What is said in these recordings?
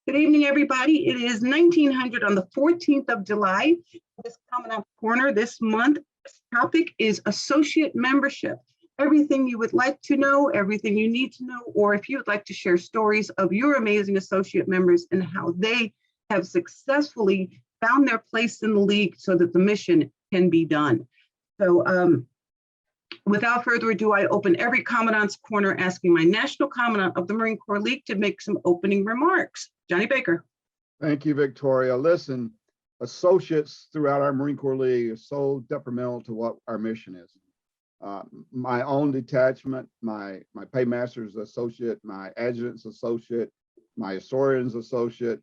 Good evening, everybody. It is 1900 on the 14th of July. This Commandant Corner this month topic is associate membership. Everything you would like to know, everything you need to know, or if you would like to share stories of your amazing associate members and how they have successfully found their place in the league so that the mission can be done. So without further ado, I open every Commandant's Corner asking my National Commandant of the Marine Corps League to make some opening remarks. Johnny Baker. Thank you, Victoria. Listen, associates throughout our Marine Corps League are so detrimental to what our mission is. My own detachment, my paymaster's associate, my adjutant's associate, my historian's associate,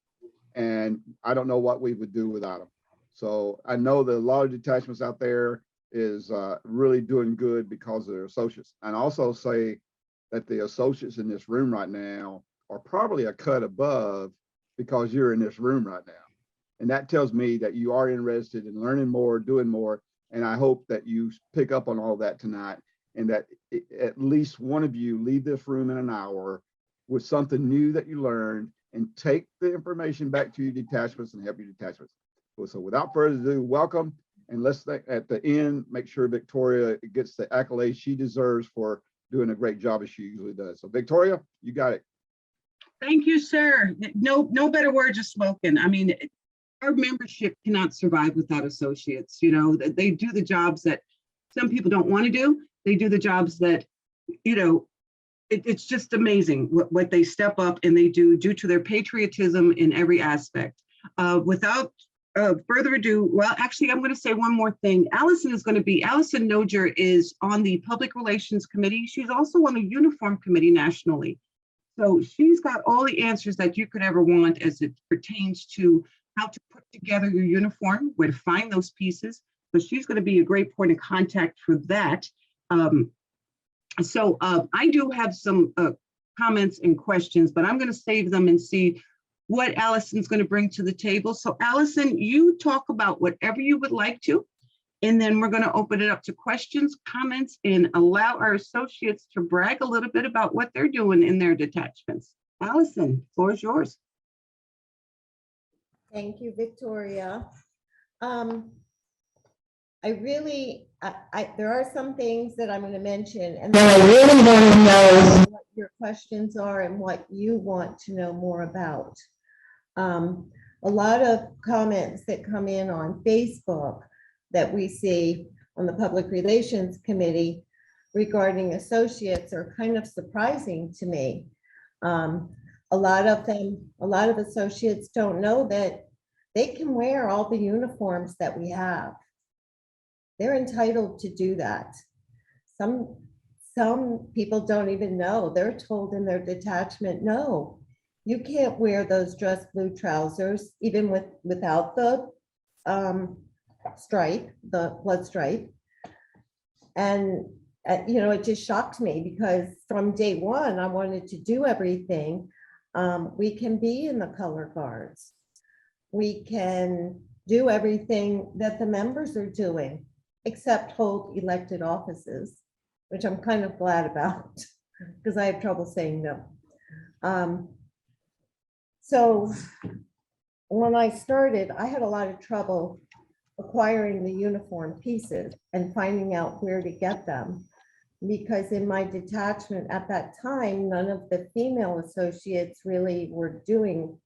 and I don't know what we would do without them. So I know that a lot of detachments out there is really doing good because of their associates. And also say that the associates in this room right now are probably a cut above because you're in this room right now. And that tells me that you are interested in learning more, doing more. And I hope that you pick up on all that tonight and that at least one of you leave this room in an hour with something new that you learned and take the information back to your detachments and help your detachments. So without further ado, welcome. And let's at the end, make sure Victoria gets the accolades she deserves for doing a great job as she usually does. So Victoria, you got it. Thank you, sir. No better words are spoken. I mean, our membership cannot survive without associates. You know, they do the jobs that some people don't want to do. They do the jobs that, you know, it's just amazing what they step up and they do due to their patriotism in every aspect. Without further ado, well, actually, I'm going to say one more thing. Allison Noger is on the Public Relations Committee. She's also on the Uniform Committee nationally. So she's got all the answers that you could ever want as it pertains to how to put together your uniform, where to find those pieces. So she's going to be a great point of contact for that. I do have some comments and questions, but I'm going to save them and see what Allison's going to bring to the table. So Allison, you talk about whatever you would like to, and then we're going to open it up to questions, comments, and allow our associates to brag a little bit about what they're doing in their detachments. Allison, the floor is yours. Thank you, Victoria. There are some things that I'm going to mention, and then I really want to know what your questions are and what you want to know more about. A lot of comments that come in on Facebook that we see on the Public Relations Committee regarding associates are kind of surprising to me. A lot of associates don't know that they can wear all the uniforms that we have. They're entitled to do that. Some people don't even know. They're told in their detachment, no, you can't wear those dress blue trousers, even without the stripe, the blood stripe. And you know, it just shocked me because from day one, I wanted to do everything. We can be in the color guards. We can do everything that the members are doing, except hold elected offices, which I'm kind of glad about because I have trouble saying no. So when I started, I had a lot of trouble acquiring the uniform pieces and finding out where to get them, because in my detachment at that time, none of the female associates really were doing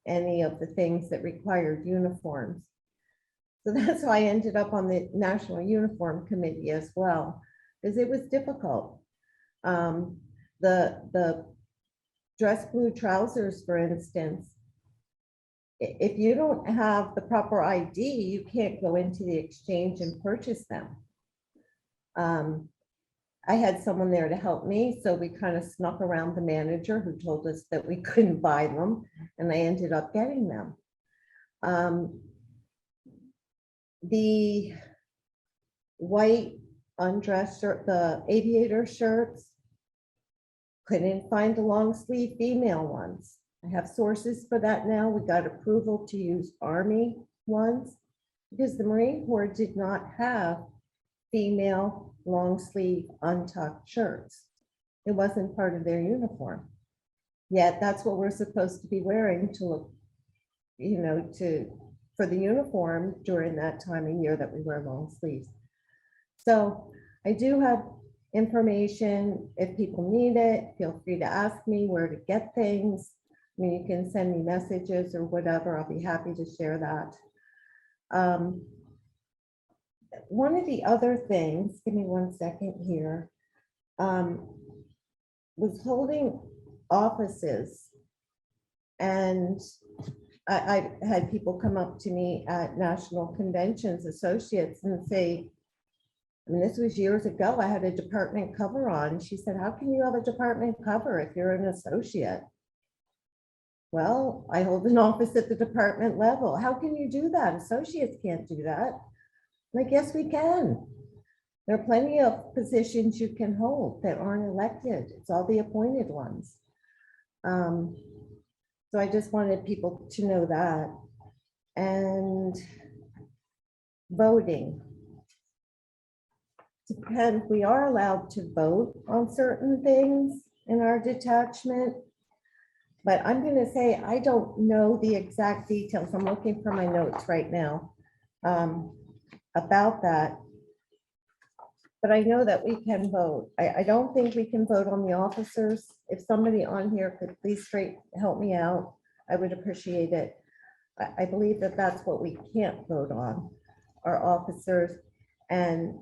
any of the things that required uniforms. So that's why I ended up on the National Uniform Committee as well, because it was difficult. The dress blue trousers, for instance, if you don't have the proper ID, you can't go into the exchange and purchase them. I had someone there to help me, so we kind of snuck around the manager who told us that we couldn't buy them, and I ended up getting them. The white undress shirt, the aviator shirts, couldn't find the long sleeve female ones. I have sources for that now. We got approval to use Army ones because the Marine Corps did not have female long sleeve untucked shirts. It wasn't part of their uniform. Yet that's what we're supposed to be wearing to look, you know, for the uniform during that time of year that we wear long sleeves. So I do have information. If people need it, feel free to ask me where to get things. I mean, you can send me messages or whatever. I'll be happy to share that. One of the other things, give me 1 second here, was holding offices. And I've had people come up to me at national conventions, associates, and say, I mean, this was years ago, I had a department cover on. She said, how can you have a department cover if you're an associate? Well, I hold an office at the department level. How can you do that? Associates can't do that. Like, yes, we can. There are plenty of positions you can hold that aren't elected. It's all the appointed ones. So I just wanted people to know that. And voting. Depends, we are allowed to vote on certain things in our detachment. But I'm going to say, I don't know the exact details. I'm looking for my notes right now about that. But I know that we can vote. I don't think we can vote on the officers. If somebody on here could please help me out, I would appreciate it. I believe that that's what we can't vote on, our officers. And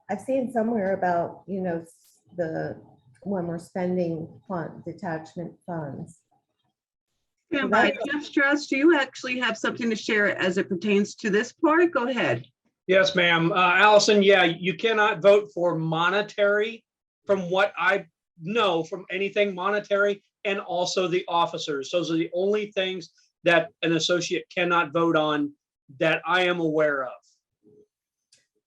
I've seen somewhere about, you know, when we're spending detachment funds. Stand by. Jeff Strauss, do you actually have something to share as it pertains to this part? Go ahead. Yes, ma'am. Allison, yeah, you cannot vote for monetary from what I know from anything monetary, and also the officers. Those are the only things that an associate cannot vote on that I am aware of.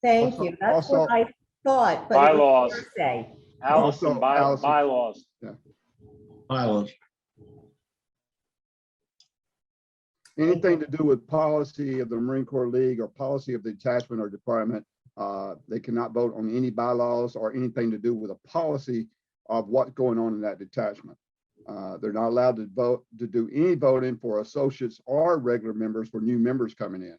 Thank you. That's what I thought. But Bylaws. it was hearsay. Allison, bylaws. Bylaws. Anything to do with policy of the Marine Corps League or policy of the detachment or department, they cannot vote on any bylaws or anything to do with a policy of what's going on in that detachment. They're not allowed to vote, to do any voting for associates or regular members for new members coming in.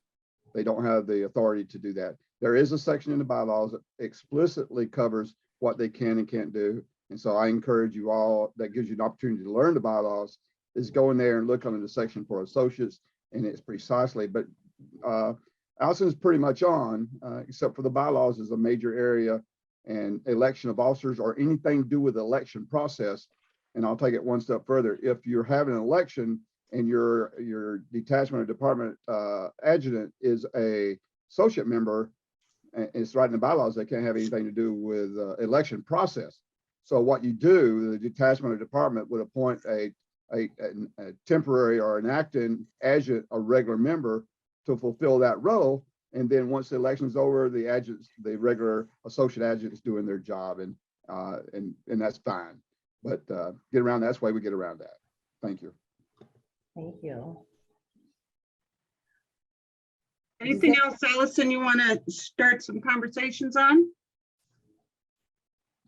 They don't have the authority to do that. There is a section in the bylaws that explicitly covers what they can and can't do. And so I encourage you all, that gives you an opportunity to learn the bylaws, is go in there and look under the section for associates, and it's precisely, but Allison's pretty much on, except for the bylaws is a major area, and election of officers or anything to do with the election process. And I'll take it one step further. If you're having an election and your detachment or department adjutant is a associate member, and it's right in the bylaws, they can't have anything to do with election process. So what you do, the detachment or department would appoint a temporary or an acting adjutant, a regular member, to fulfill that role. And then once the election's over, the adjutants, the regular associate adjutants doing their job, and that's fine. But get around, that's why we get around that. Thank you. Thank you. Anything else, Allison, you want to start some conversations on?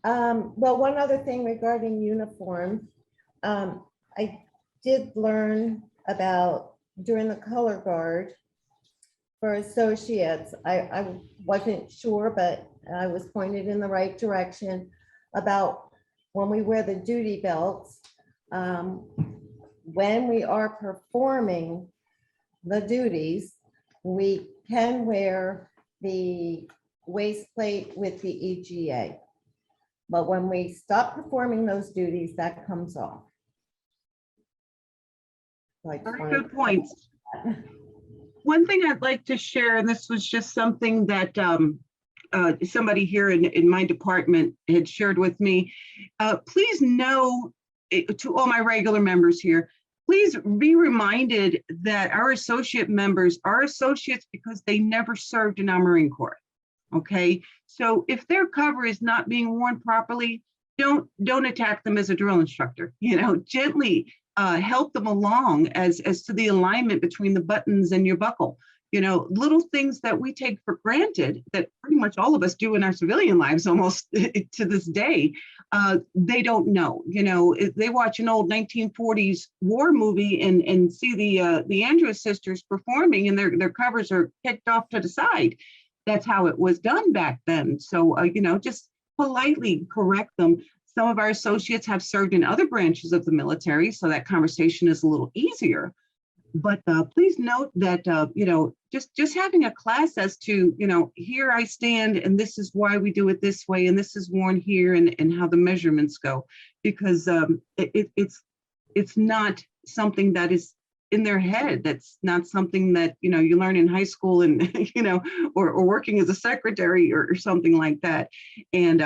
Well, one other thing regarding uniforms. I did learn about during the color guard for associates. I wasn't sure, but I was pointed in the right direction about when we wear the duty belts, when we are performing the duties, we can wear the waist plate with the EGA. But when we stop performing those duties, that comes off. Very good points. One thing I'd like to share, and this was just something that somebody here in my department had shared with me. Please know, to all my regular members here, please be reminded that our associate members are associates because they never served in our Marine Corps. Okay, so if their cover is not being worn properly, don't attack them as a drill instructor. You know, gently help them along as to the alignment between the buttons and your buckle. You know, little things that we take for granted that pretty much all of us do in our civilian lives almost to this day. they don't know. You know, if they watch an old 1940s war movie and see the Andrews sisters performing, and their covers are kicked off to the side. That's how it was done back then. So, you know, just politely correct them. Some of our associates have served in other branches of the military, so that conversation is a little easier. But please note that, you know, just having a class as to, you know, here I stand and this is why we do it this way and this is worn here and how the measurements go, because it's not something that is in their head. That's not something that, you know, you learn in high school and, you know, or working as a secretary or something like that. And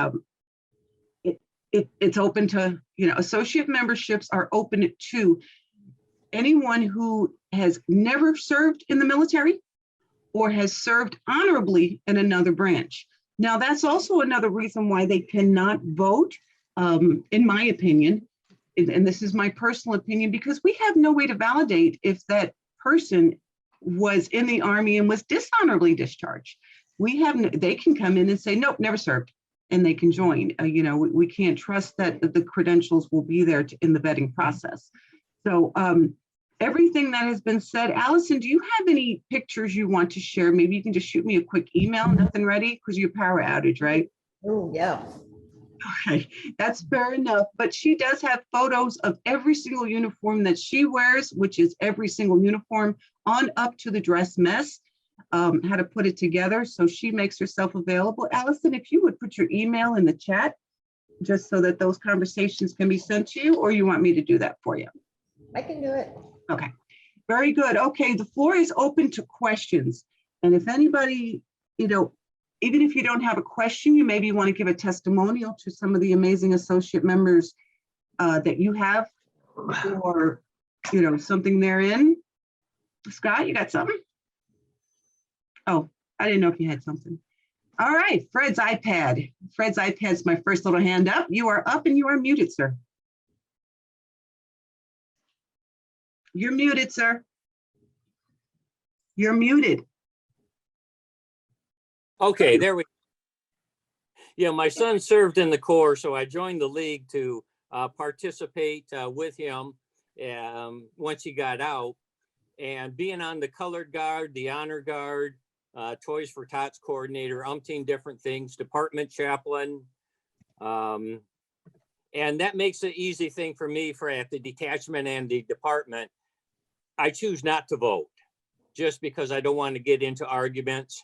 it's open to, you know, associate memberships are open to anyone who has never served in the military or has served honorably in another branch. Now, that's also another reason why they cannot vote, in my opinion, and this is my personal opinion, because we have no way to validate if that person was in the Army and was dishonorably discharged. They can come in and say, nope, never served, and they can join. You know, we can't trust that the credentials will be there in the vetting process. So everything that has been said, Allison, do you have any pictures you want to share? Maybe you can just shoot me a quick email, nothing ready, because your power outage, right? Oh, yeah. Okay, that's fair enough. But she does have photos of every single uniform that she wears, which is every single uniform on up to the dress mess, how to put it together. So she makes herself available. Allison, if you would put your email in the chat, just so that those conversations can be sent to you, or you want me to do that for you? I can do it. Okay, very good. Okay, the floor is open to questions. And if anybody, you know, even if you don't have a question, you maybe want to give a testimonial to some of the amazing associate members that you have, or, you know, something therein. Scott, you got something? Oh, I didn't know if you had something. All right, Fred's iPad. Fred's iPad's my first little hand up. You are up and you are muted, sir. You're muted, sir. You're muted. Okay, there we go. Yeah, my son served in the Corps, so I joined the league to participate with him once he got out. And being on the colored guard, the honor guard, Toys for Tots coordinator, umpteen different things, department chaplain. And that makes an easy thing for me at the detachment and the department. I choose not to vote just because I don't want to get into arguments.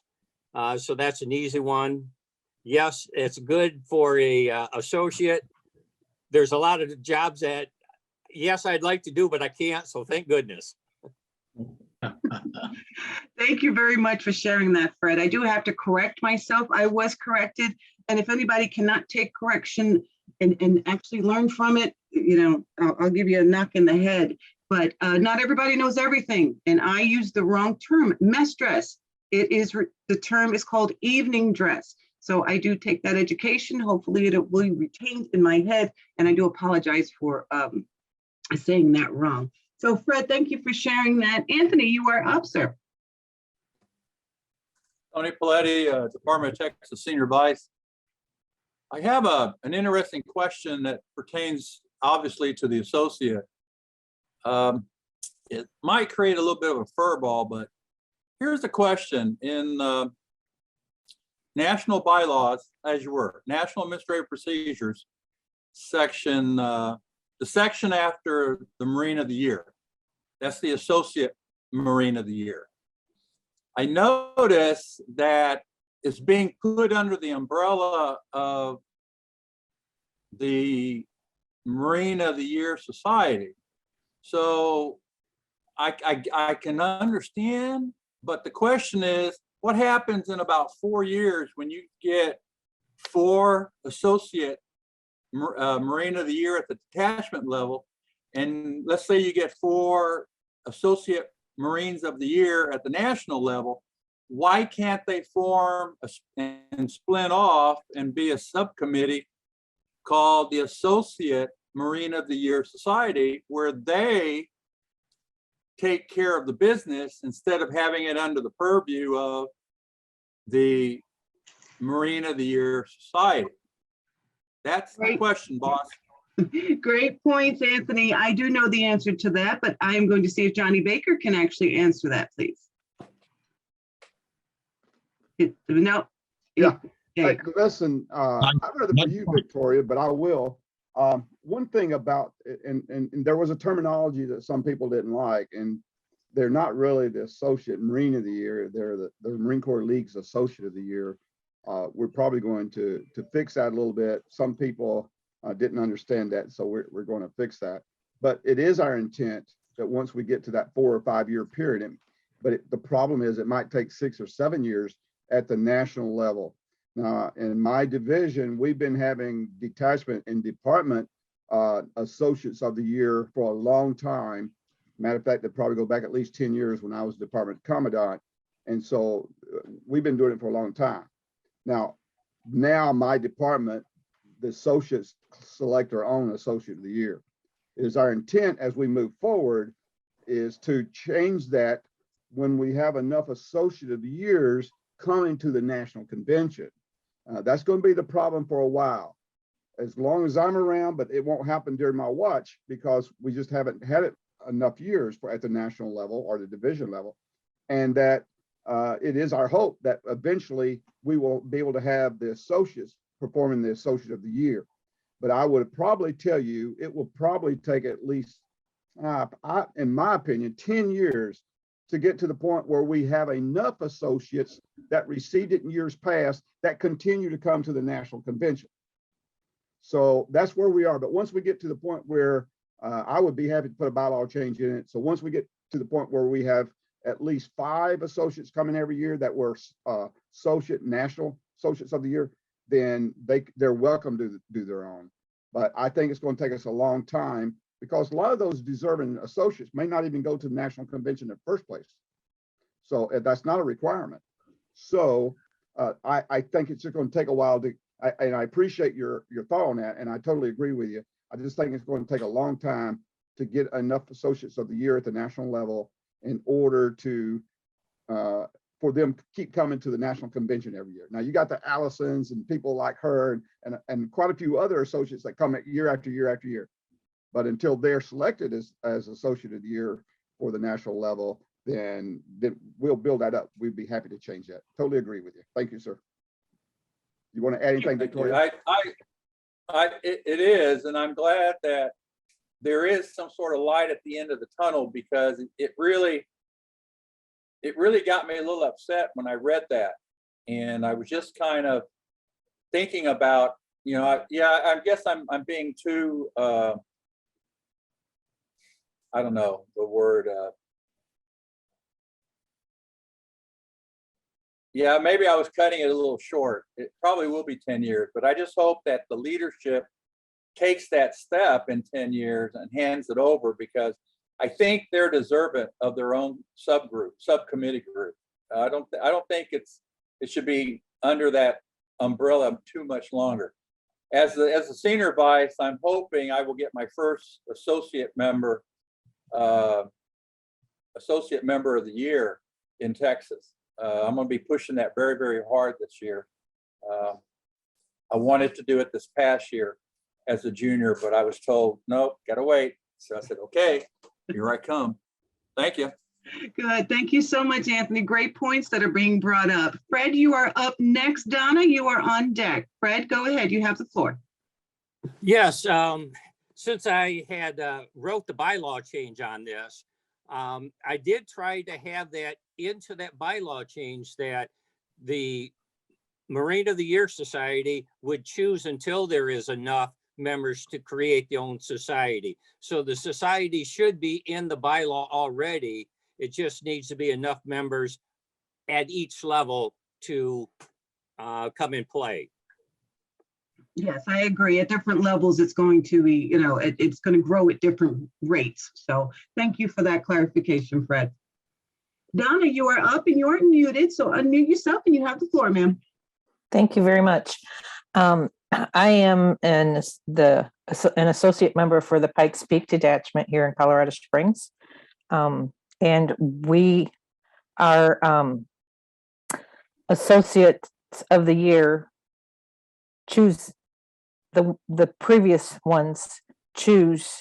So that's an easy one. Yes, it's good for a associate. There's a lot of jobs that, yes, I'd like to do, but I can't. So thank goodness. Thank you very much for sharing that, Fred. I do have to correct myself. I was corrected. And if anybody cannot take correction and actually learn from it, you know, I'll give you a knock in the head. But not everybody knows everything. And I used the wrong term, mess dress. It is, the term is called evening dress. So I do take that education. Hopefully it will be retained in my head. And I do apologize for saying that wrong. So Fred, thank you for sharing that. Anthony, you are up, sir. Tony Paletti, Department of Texas Senior Vice. I have an interesting question that pertains obviously to the associate. It might create a little bit of a furball, but here's the question. In national bylaws, as you were, National Administrative Procedures, the section after the Marine of the Year, that's the Associate Marine of the Year. I notice that it's being put under the umbrella of the Marine of the Year Society. So I can understand, but the question is, what happens in about 4 years when you get 4 Associate Marine of the Year at the detachment level, and let's say you get 4 Associate Marines of the Year at the national level? Why can't they form and split off and be a subcommittee called the Associate Marine of the Year Society, where they take care of the business instead of having it under the purview of the Marine of the Year Society? That's the Great. question, boss. Great points, Anthony. I do know the answer to that, but I am going to see if Johnny Baker can actually answer that, please. No. Yeah. Okay. Hey, listen, I'd rather for you, Victoria, but I will. One thing about, and there was a terminology that some people didn't like, and they're not really the Associate Marine of the Year. They're the Marine Corps League's Associate of the Year. We're probably going to fix that a little bit. Some people didn't understand that, so we're going to fix that. But it is our intent that once we get to that 4 or 5 year period, the problem is it might take 6 or 7 years at the national level. Now, in my division, we've been having detachment and department associates of the year for a long time. Matter of fact, they probably go back at least 10 years when I was department commandant. And so we've been doing it for a long time. Now my department, the associates select their own associate of the year. It is our intent as we move forward is to change that when we have enough associate of the years coming to the national convention. That's going to be the problem for a while, as long as I'm around, but it won't happen during my watch because we just haven't had it enough years at the national level or the division level. And that it is our hope that eventually we will be able to have the associates performing the associate of the year. But I would probably tell you, it will probably take at least, in my opinion, 10 years to get to the point where we have enough associates that received it in years past that continue to come to the national convention. So that's where we are. But once we get to the point where I would be happy to put a bylaw change in it. So once we get to the point where we have at least 5 associates coming every year that were national associates of the year, then they're welcome to do their own. But I think it's going to take us a long time because a lot of those deserving associates may not even go to the national convention in the first place. So that's not a requirement. So I think it's just going to take a while and I appreciate your thought on that. And I totally agree with you. I just think it's going to take a long time to get enough associates of the year at the national level in order to, for them to keep coming to the national convention every year. Now you got the Allisons and people like her and quite a few other associates that come year after year after year. But until they're selected as associate of the year for the national level, then we'll build that up. We'd be happy to change that. Totally agree with you. Thank you, sir. You want to add anything, Victoria? It is, and I'm glad that there is some sort of light at the end of the tunnel because it really got me a little upset when I read that. And I was just kind of thinking about, I guess I'm being too, I don't know the word. Yeah, maybe I was cutting it a little short. It probably will be 10 years, but I just hope that the leadership takes that step in 10 years and hands it over because I think they're deserving of their own subcommittee group. I don't think it should be under that umbrella too much longer. As a senior vice, I'm hoping I will get my first associate member of the year in Texas. I'm going to be pushing that very, very hard this year. I wanted to do it this past year as a junior, but I was told, nope, gotta wait. So I said, okay, here I come. Thank you. Good. Thank you so much, Anthony. Great points that are being brought up. Fred, you are up next. Donna, you are on deck. Fred, go ahead. You have the floor. Yes, since I had wrote the bylaw change on this, I did try to have that into that bylaw change that the Marine of the Year Society would choose until there is enough members to create their own society. So the society should be in the bylaw already. It just needs to be enough members at each level to come in play. Yes, I agree. At different levels, it's going to be, it's going to grow at different rates. So thank you for that clarification, Fred. Donna, you are up and you're muted. So unmute yourself and you have the floor, ma'am. Thank you very much. I am an associate member for the Pikes Peak Detachment here in Colorado Springs. And we are associates of the year choose the previous ones choose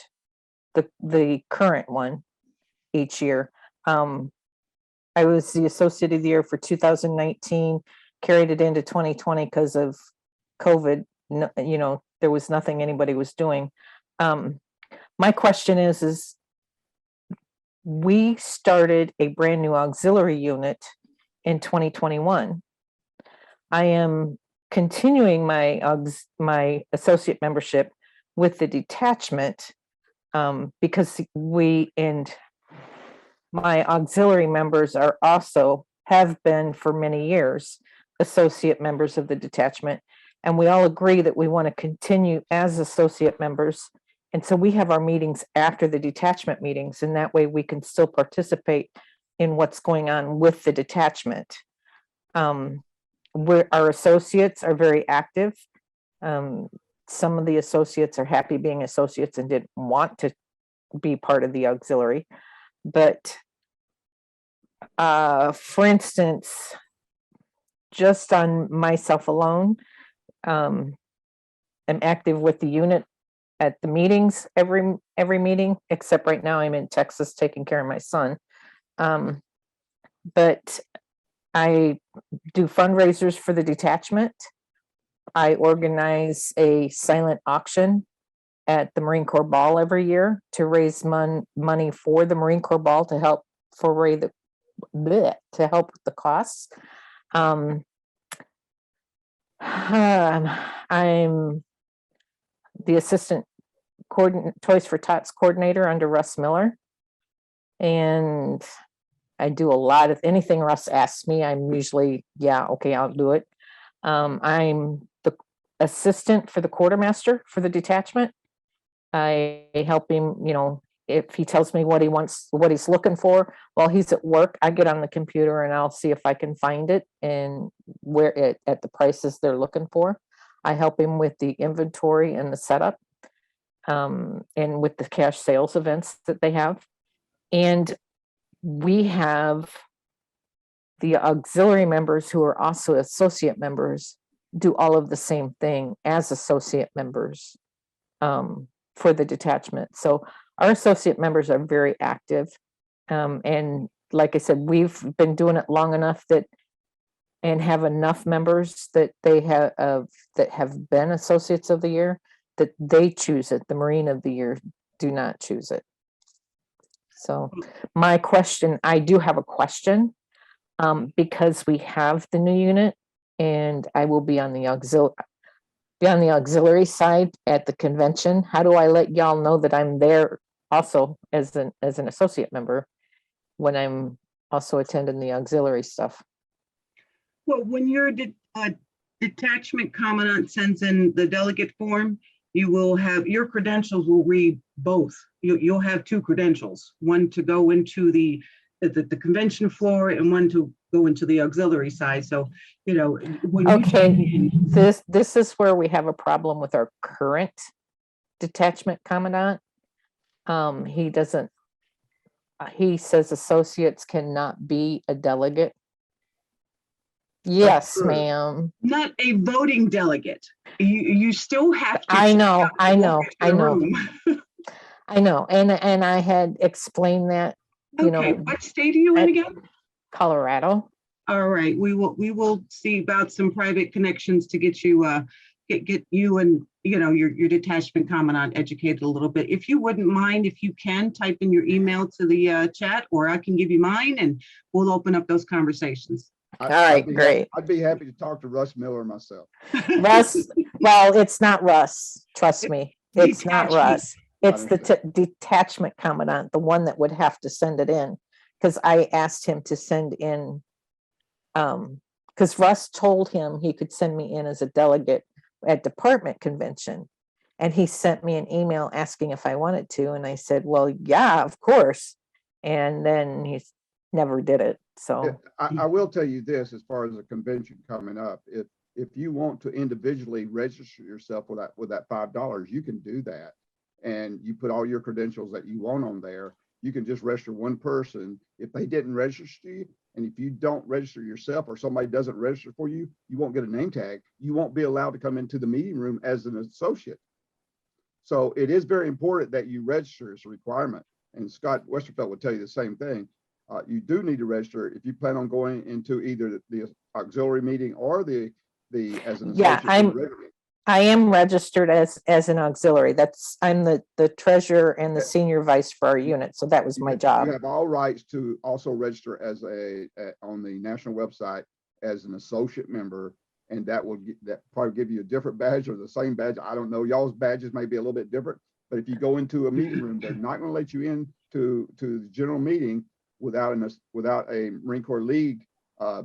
the current one each year. I was the Associate of the Year for 2019, carried it into 2020 because of COVID. You know, there was nothing anybody was doing. My question is we started a brand new auxiliary unit in 2021. I am continuing my associate membership with the detachment because my auxiliary members are also have been for many years associate members of the detachment. And we all agree that we want to continue as associate members. And so we have our meetings after the detachment meetings, and that way we can still participate in what's going on with the detachment. Our associates are very active. Some of the associates are happy being associates and didn't want to be part of the auxiliary. But for instance, just on myself alone, I'm active with the unit at the meetings, every meeting, except right now I'm in Texas taking care of my son. But I do fundraisers for the detachment. I organize a silent auction at the Marine Corps Ball every year to raise money for the Marine Corps Ball to help to help with the costs. I'm the assistant Toys for Tots coordinator under Russ Miller. And I do a lot of anything Russ asks me. I'm usually, yeah, okay, I'll do it. I'm the assistant for the quartermaster for the detachment. I help him, you know, if he tells me what he wants, what he's looking for while he's at work, I get on the computer and I'll see if I can find it and where it at the prices they're looking for. I help him with the inventory and the setup, and with the cash sales events that they have. And we have the auxiliary members who are also associate members do all of the same thing as associate members for the detachment. So our associate members are very active. And like I said, we've been doing it long enough and have enough members that they have been associates of the year that they choose it. The Marine of the Year do not choose it. So my question, I do have a question because we have the new unit and I will be on the auxiliary side at the convention. How do I let y'all know that I'm there also as an associate member when I'm also attending the auxiliary stuff? Well, when your detachment commandant sends in the delegate form, you will have, your credentials will read both. You'll have two credentials, one to go into the convention floor and one to go into the auxiliary side. So, you know, when okay, this is where we have a problem with our current detachment commandant. He says associates cannot be a delegate. Yes, ma'am. Not a voting delegate. You still have to. I know. I know. And I had explained that, you know. What state are you in again? Colorado. All right, we will see about some private connections to get you get you and, you know, your detachment commandant educated a little bit. If you wouldn't mind, if you can type in your email to the chat, or I can give you mine and we'll open up those conversations. All right, great. I'd be happy to talk to Russ Miller myself. Russ, well, it's not Russ. Trust me, it's not Russ. It's the detachment commandant, the one that would have to send it in, because I asked him to send in. Because Russ told him he could send me in as a delegate at department convention, and he sent me an email asking if I wanted to, and I said, well, yeah, of course. And then he never did it. So I will tell you this, as far as the convention coming up, if you want to individually register yourself with that $5, you can do that. And you put all your credentials that you want on there. You can just register one person. If they didn't register you And if you don't register yourself or somebody doesn't register for you, you won't get a name tag. You won't be allowed to come into the meeting room as an associate. So it is very important that you register as a requirement. And Scott Westerfeld would tell you the same thing. You do need to register if you plan on going into either the auxiliary meeting or the as an Yeah, associate. in the regular meeting. I am registered as an auxiliary. I'm the treasurer and the senior vice for our unit. So that was my job. You have all rights to also register as on the national website as an associate member, and that probably give you a different badge or the same badge. I don't know. Y'all's badges may be a little bit different, but if you go into a meeting room, they're not going to let you in to the general meeting without a Marine Corps League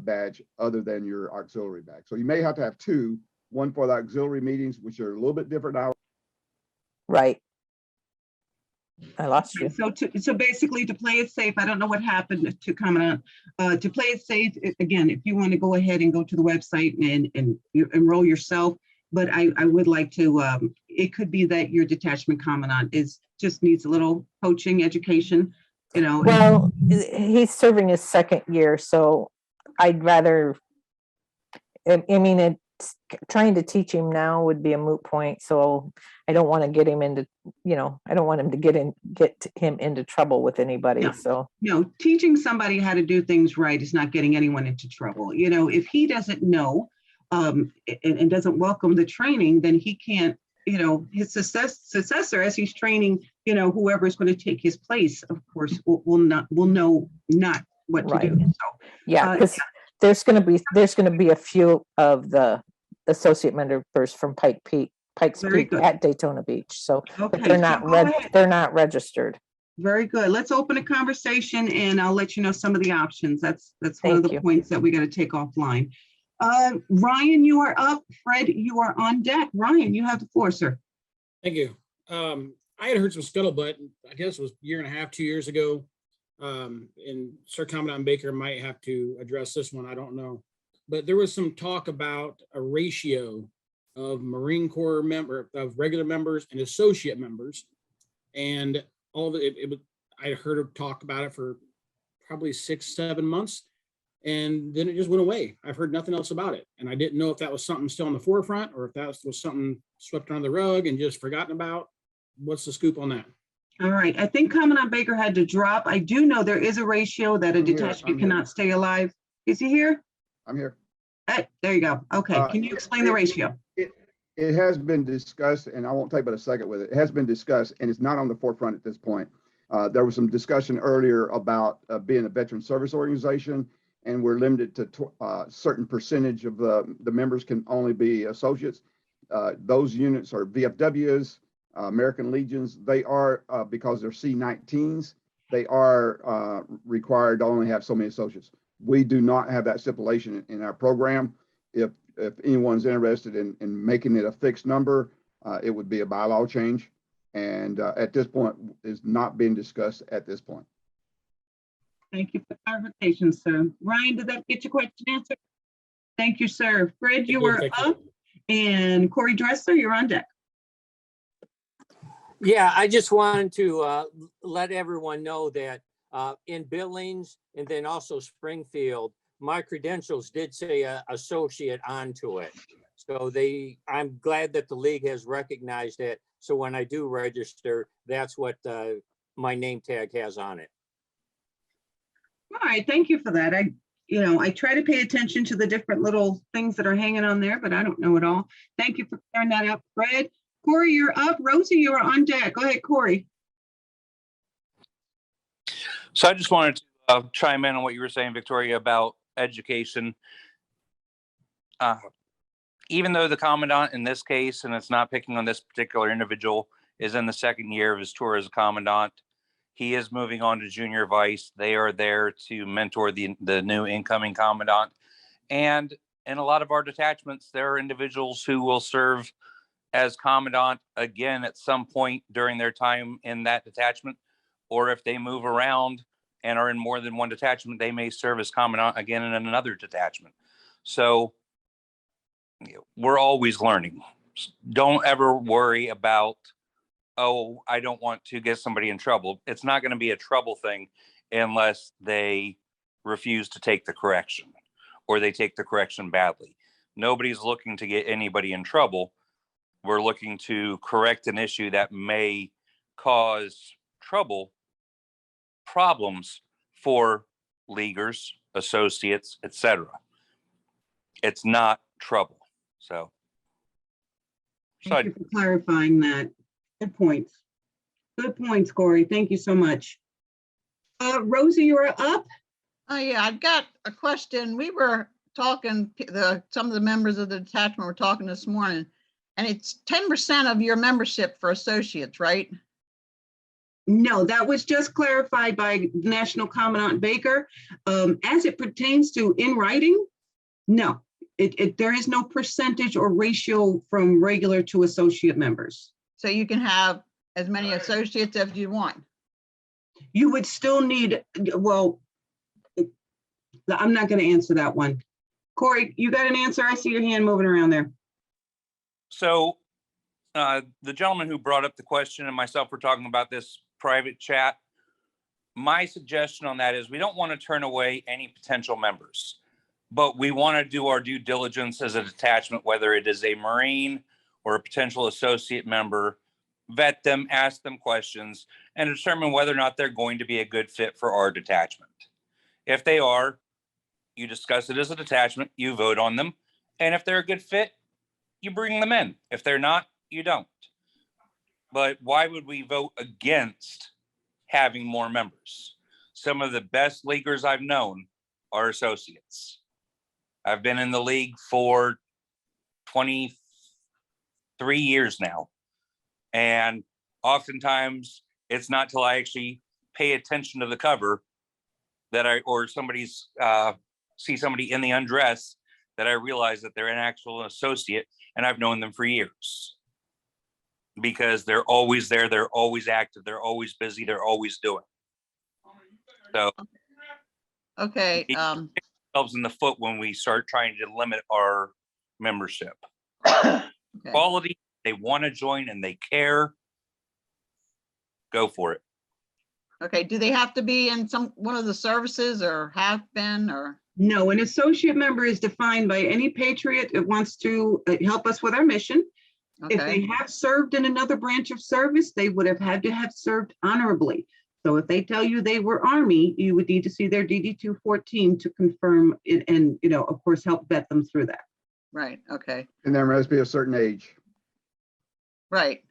badge other than your auxiliary badge. So you may have to have two. One for the auxiliary meetings, which are a little bit different hours. Right. I lost you. So basically, to play it safe, I don't know what happened to Commandant. To play it safe, again, if you want to go ahead and go to the website and you enroll yourself, but I would like to, it could be that your detachment commandant just needs a little coaching, education, you know. Well, he's serving his second year, so I'd rather, I mean, it's trying to teach him now would be a moot point. So I don't want to get him into, I don't want him to get him into trouble with anybody. Yeah. So, teaching somebody how to do things right is not getting anyone into trouble. If he doesn't know and doesn't welcome the training, then he can't, his successor, as he's training, whoever is going to take his place, of course, will know not what to do. So, yeah, because there's going to be a few of the associate members from Pikes Peak at Daytona Beach. So but they're not registered. Very good. Let's open a conversation and I'll let you know some of the options. That's one of the points that we got to take offline. Ryan, you are up. Fred, you are on deck. Ryan, you have the floor, sir. Thank you. I had heard some scuttlebutt, I guess it was a year and a half, 2 years ago. And Sir Commandant Baker might have to address this one, I don't know. But there was some talk about a ratio of Marine Corps of regular members and associate members. And all of it I heard her talk about it for probably 6-7 months. And then it just went away. I've heard nothing else about it. And I didn't know if that was something still on the forefront or if that was something swept under the rug and just forgotten about. What's the scoop on that? All right. I think Commandant Baker had to drop. I do know there is a ratio that a detachment cannot stay alive. Is he here? I'm here. Hey, there you go. Okay. Can you explain the ratio? It has been discussed, and I won't take but a second with it. It has been discussed, and it's not on the forefront at this point. There was some discussion earlier about being a veteran service organization, and we're limited to a certain percentage of the members can only be associates. Those units are VFWs, American Legions. They are, because they're C-19s, they are required to only have so many associates. We do not have that stipulation in our program. If anyone's interested in making it a fixed number, it would be a bylaw change. And at this point, is not being discussed at this point. Thank you for clarification, sir. Ryan, did that get your question answered? Thank you, sir. Fred, you were up, and Corey Dressler, you're on deck. Yeah, I just wanted to let everyone know that in Billings and then also Springfield, my credentials did say associate onto it. So I'm glad that the league has recognized it. So when I do register, that's what my name tag has on it. All right, thank you for that. I try to pay attention to the different little things that are hanging on there, but I don't know it all. Thank you for clearing that up, Fred. Corey, you're up. Rosie, you are on deck. Go ahead, Corey. So I just wanted to chime in on what you were saying, Victoria, about education. Even though the commandant in this case, and it's not picking on this particular individual, is in the second year of his tour as a commandant, he is moving on to junior vice. They are there to mentor the new incoming commandant. And in a lot of our detachments, there are individuals who will serve as commandant again at some point during their time in that detachment, or if they move around and are in more than one detachment, they may serve as commandant again in another detachment. So we're always learning. Don't ever worry about, oh, I don't want to get somebody in trouble. It's not going to be a trouble thing unless they refuse to take the correction, or they take the correction badly. Nobody's looking to get anybody in trouble. We're looking to correct an issue that may cause problems for leaguers, associates, etc. It's not trouble. So Thank you for clarifying that. Good points. Good points, Corey. Thank you so much. Rosie, you're up. Oh, yeah, I've got a question. We were talking, some of the members of the detachment were talking this morning, and it's 10% of your membership for associates, right? No, that was just clarified by National Commandant Baker. As it pertains to in writing, no, there is no percentage or ratio from regular to associate members. So you can have as many associates as you want. You would still need, well, I'm not going to answer that one. Corey, you got an answer? I see your hand moving around there. So the gentleman who brought up the question and myself were talking about this private chat. My suggestion on that is we don't want to turn away any potential members, but we want to do our due diligence as a detachment, whether it is a Marine or a potential associate member, vet them, ask them questions, and determine whether or not they're going to be a good fit for our detachment. If they are, you discuss it as a detachment, you vote on them, and if they're a good fit, you bring them in. If they're not, you don't. But why would we vote against having more members? Some of the best leaguers I've known are associates. I've been in the league for 23 years now. And oftentimes it's not till I actually pay attention to the cover that see somebody in the undress that I realize that they're an actual associate, and I've known them for years. Because they're always there, they're always active, they're always busy, they're always doing. So Okay. Ourselves in the foot when we start trying to limit our membership. Okay. Quality, they want to join and they care. Go for it. Okay. Do they have to be in one of the services or have been or? No, an associate member is defined by any patriot that wants to help us with our mission. Okay. If they have served in another branch of service, they would have had to have served honorably. So if they tell you they were Army, you would need to see their DD-214 to confirm it and, of course, help vet them through that. Right. Okay. And there must be a certain age. Right.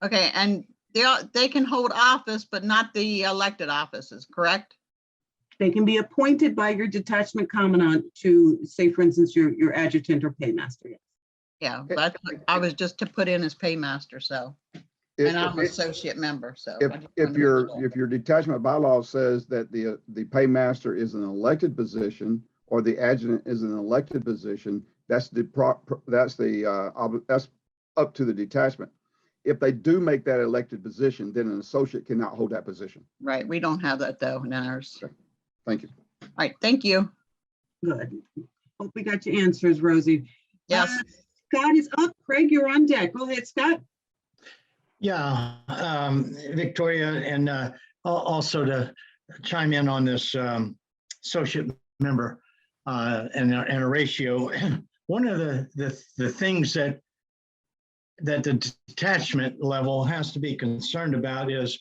Okay. And they can hold office, but not the elected offices, correct? They can be appointed by your detachment commandant to, say, for instance, your adjutant or paymaster. Yes. Yeah, but I was just to put in as paymaster, so, and I'm an associate member, so. If your detachment bylaw says that the paymaster is an elected position or the adjutant is an elected position, that's up to the detachment. If they do make that elected position, then an associate cannot hold that position. Right, we don't have that though in ours. Okay. Thank you. All right, thank you. Good. Hope we got your answers, Rosie. Yes. Scott is up. Craig, you're on deck. Go ahead, Scott. Yeah, Victoria, and also to chime in on this associate member and a ratio. One of the things that the detachment level has to be concerned about is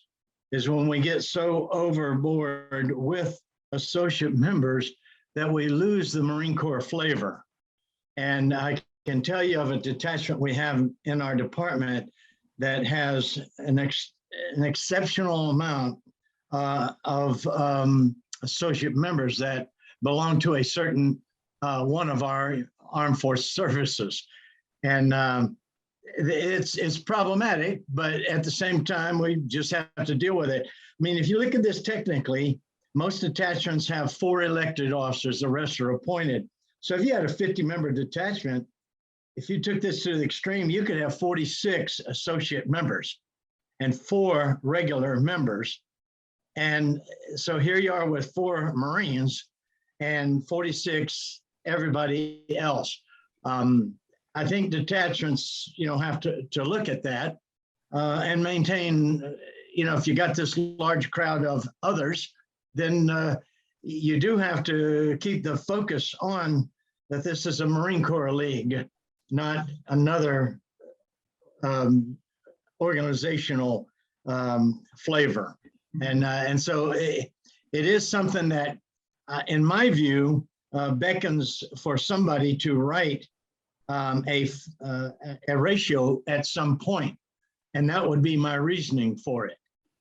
when we get so overboard with associate members that we lose the Marine Corps flavor. And I can tell you of a detachment we have in our department that has an exceptional amount of associate members that belong to a certain one of our armed force services. And it's problematic, but at the same time, we just have to deal with it. I mean, if you look at this technically, most detachments have 4 elected officers, the rest are appointed. So if you had a 50-member detachment, if you took this to the extreme, you could have 46 associate members and 4 regular members. And so here you are with 4 Marines and 46 everybody else. I think detachments, have to look at that and maintain, if you got this large crowd of others, then you do have to keep the focus on that this is a Marine Corps league, not another organizational flavor. And so it is something that, in my view, beckons for somebody to write a ratio at some point. And that would be my reasoning for it,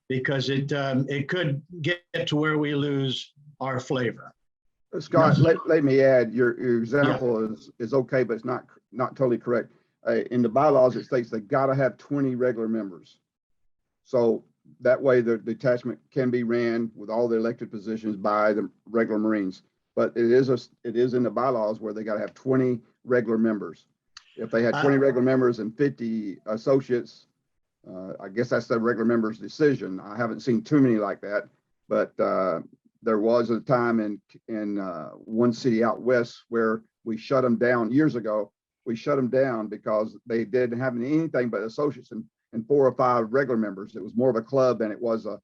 because it could get to where we lose our flavor. Scott, let me add, your example is okay, but it's not totally correct. In the bylaws, it states they gotta have 20 regular members. So that way the detachment can be ran with all the elected positions by the regular Marines. But it is in the bylaws where they gotta have 20 regular members. If they had 20 regular members and 50 associates, I guess that's the regular members' decision. I haven't seen too many like that, but there was a time in one city out west where we shut them down years ago. We shut them down because they didn't have anything but associates and 4 or 5 regular members. It was more of a club than it was a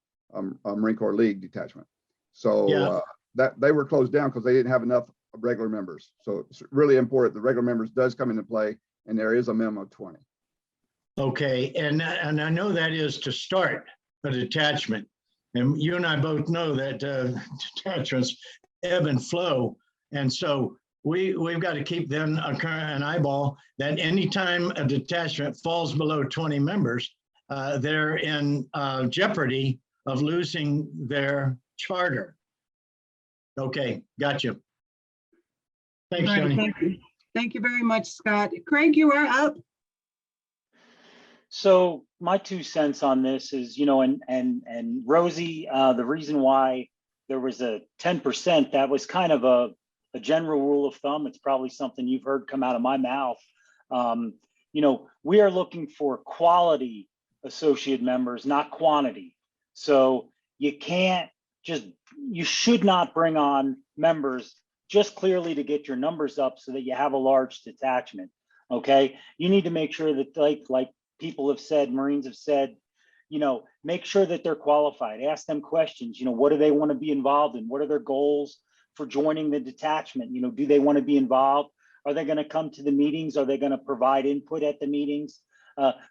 Marine Corps League detachment. So that they were closed down because they didn't have enough regular members. So it's really important. The regular members does come into play, and there is a minimum of 20. Okay, and I know that is to start a detachment. And you and I both know that detachments ebb and flow. And so we've got to keep them an eyeball that anytime a detachment falls below 20 members, they're in jeopardy of losing their charter. Okay, gotcha. Thanks, All right, Johnny. thank you. Thank you very much, Scott. Craig, you are up. So my 2 cents on this is, and Rosie, the reason why there was a 10%, that was kind of a general rule of thumb. It's probably something you've heard come out of my mouth. We are looking for quality associate members, not quantity. So you should not bring on members just clearly to get your numbers up so that you have a large detachment. Okay. You need to make sure that like people have said, Marines have said, make sure that they're qualified. Ask them questions. What do they want to be involved in? What are their goals for joining the detachment? Do they want to be involved? Are they going to come to the meetings? Are they going to provide input at the meetings?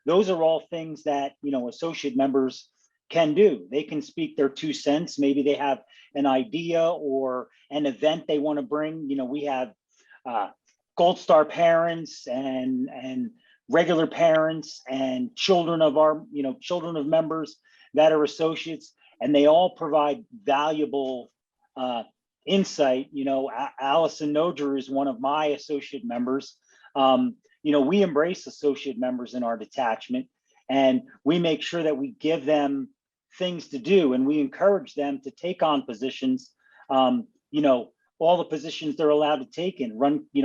Those are all things that, associate members can do. They can speak their 2 cents. Maybe they have an idea or an event they want to bring. We have Gold Star parents and regular parents and children of children of members that are associates, and they all provide valuable insight. Allison Noger is one of my associate members. We embrace associate members in our detachment, and we make sure that we give them things to do, and we encourage them to take on positions, all the positions they're allowed to take in,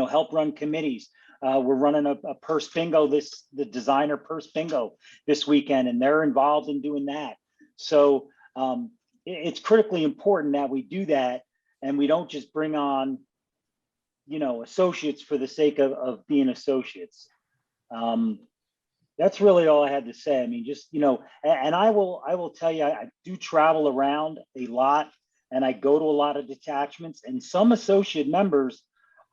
help run committees. We're running a purse bingo, the designer purse bingo this weekend, and they're involved in doing that. So it's critically important that we do that, and we don't just bring on, associates for the sake of being associates. That's really all I had to say. I mean, and I will tell you, I do travel around a lot, and I go to a lot of detachments, and some associate members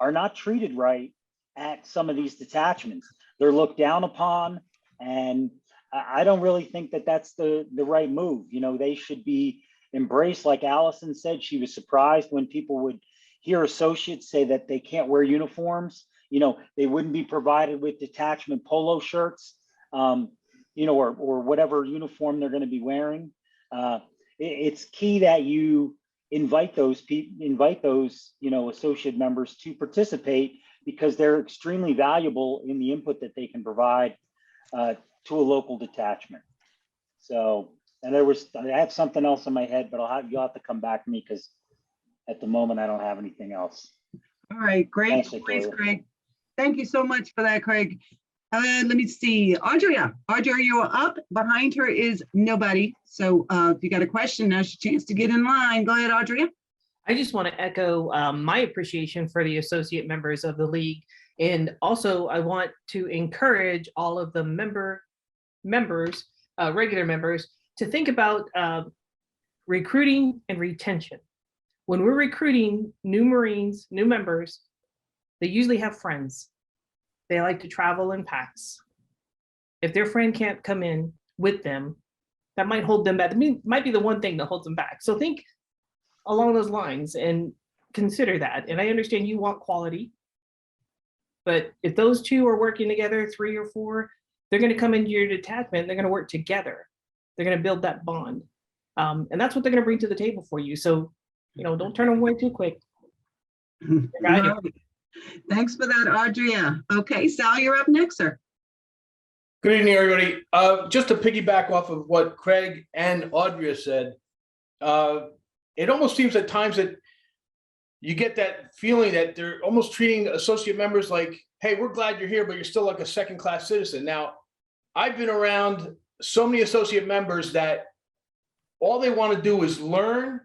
are not treated right at some of these detachments. They're looked down upon, and I don't really think that that's the right move. They should be embraced. Like Allison said, she was surprised when people would hear associates say that they can't wear uniforms. They wouldn't be provided with detachment polo shirts, or whatever uniform they're going to be wearing. It's key that you invite those associate members to participate, because they're extremely valuable in the input that they can provide to a local detachment. So, and I had something else in my head, but you'll have to come back to me, because at the moment I don't have anything else. All right, great. Thanks, Thanks, Victoria. Craig. Thank you so much for that, Craig. Let me see. Audrey, you are up. Behind her is nobody. So if you got a question, now's your chance to get in line. Go ahead, Audrey. I just want to echo my appreciation for the associate members of the league. And also I want to encourage all of the regular members, to think about recruiting and retention. When we're recruiting new Marines, new members, they usually have friends. They like to travel in packs. If their friend can't come in with them, that might hold them back. I mean, might be the one thing that holds them back. So think along those lines and consider that. And I understand you want quality, but if those two are working together, 3 or 4, they're going to come into your detachment. They're going to work together. They're going to build that bond. And that's what they're going to bring to the table for you. So, don't turn them away too quick. Right. Thanks for that, Audria. Okay, Sal, you're up next, sir. Good evening, everybody. Just to piggyback off of what Craig and Audria said, it almost seems at times that you get that feeling that they're almost treating associate members like, hey, we're glad you're here, but you're still like a second-class citizen. Now, I've been around so many associate members that all they want to do is learn,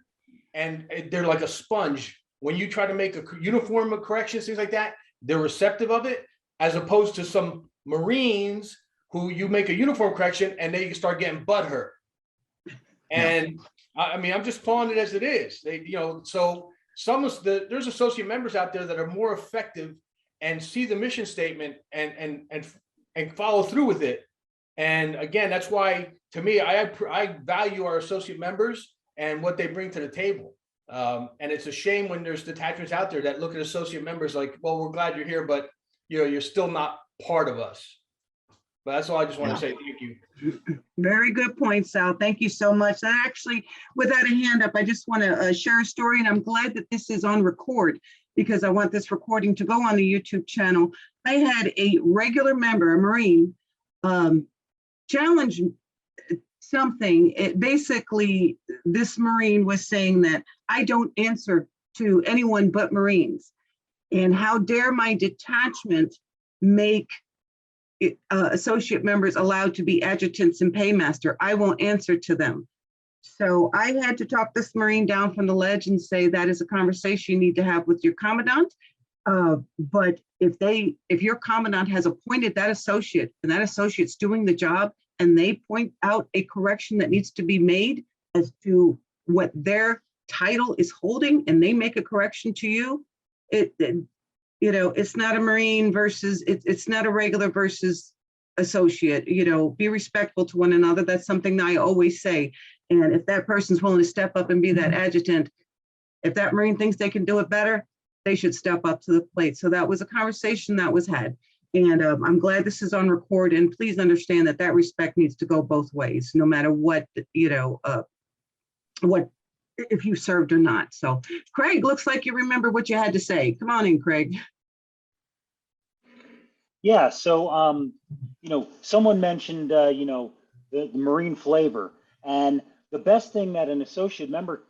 and they're like a sponge. When you try to make a uniform corrections, things like that, they're receptive of it, as opposed to some Marines who you make a uniform correction and they start getting butthurt. And I mean, I'm just calling it as it is. So there's associate members out there that are more effective and see the mission statement and follow through with it. And again, that's why, to me, I value our associate members and what they bring to the table. And it's a shame when there's detachments out there that look at associate members like, well, we're glad you're here, but you're still not part of us. But that's all I just want to say. Thank you. Very good point, Sal. Thank you so much. That actually, without a hand up, I just want to share a story, and I'm glad that this is on record because I want this recording to go on the YouTube channel. I had a regular member, a Marine, challenge something. Basically, this Marine was saying that I don't answer to anyone but Marines, and how dare my detachment make associate members allowed to be adjutants and paymaster. I won't answer to them. So I had to talk this Marine down from the ledge and say that is a conversation you need to have with your commandant. But if your commandant has appointed that associate and that associate's doing the job and they point out a correction that needs to be made as to what their title is holding and they make a correction to you, it's not a Marine versus, it's not a regular versus associate. Be respectful to one another. That's something that I always say. And if that person's willing to step up and be that adjutant, if that Marine thinks they can do it better, they should step up to the plate. So that was a conversation that was had. And I'm glad this is on record. And please understand that respect needs to go both ways, no matter what, if you served or not. So Craig, looks like you remember what you had to say. Come on in, Craig. Yeah, so someone mentioned the Marine flavor, and the best thing that an associate member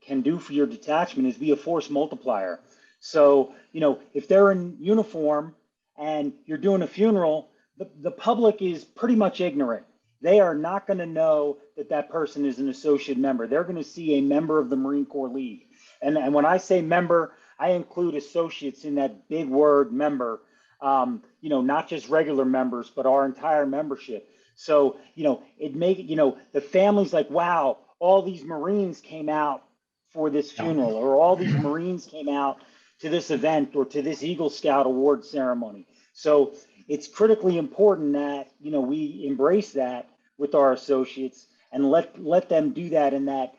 can do for your detachment is be a force multiplier. So if they're in uniform and you're doing a funeral, the public is pretty much ignorant. They are not going to know that person is an associate member. They're going to see a member of the Marine Corps League. And when I say member, I include associates in that big word member, not just regular members, but our entire membership. So, the family's like, wow, all these Marines came out for this funeral, or all these Marines came out to this event or to this Eagle Scout award ceremony. So it's critically important that, we embrace that with our associates and let them do that, and that,